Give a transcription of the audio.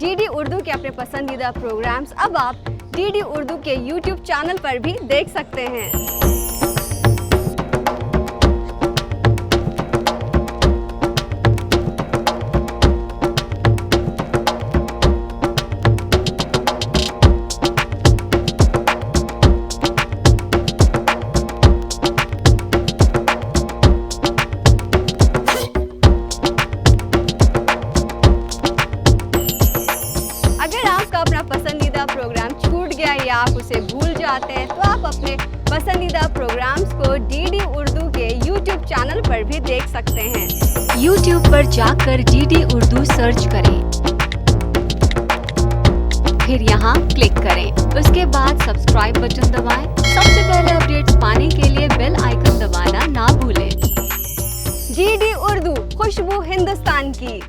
DD Urdu के अपने पसंदीदा प्रोग्राम्स अब आप डीडी उर्दू के YouTube चैनल पर भी देख सकते हैं। अगर आपका अपना पसंदीदा प्रोग्राम छूट गया या आप उसे भूल जाते हैं तो आप अपने पसंदीदा प्रोग्राम्स को डीडी उर्दू के YouTube चैनल पर भी देख सकते हैं। YouTube पर जाकर डीडी उर्दू सर्च करें, फिर यहाँ क्लिक करें। उसके बाद सब्सक्राइब बटन दबाएं। सबसे पहले अपडेट्स पाने के लिए बेल आइकन दबाना ना भूलें। डीडी उर्दू, खुशबू हिंदुस्तान की।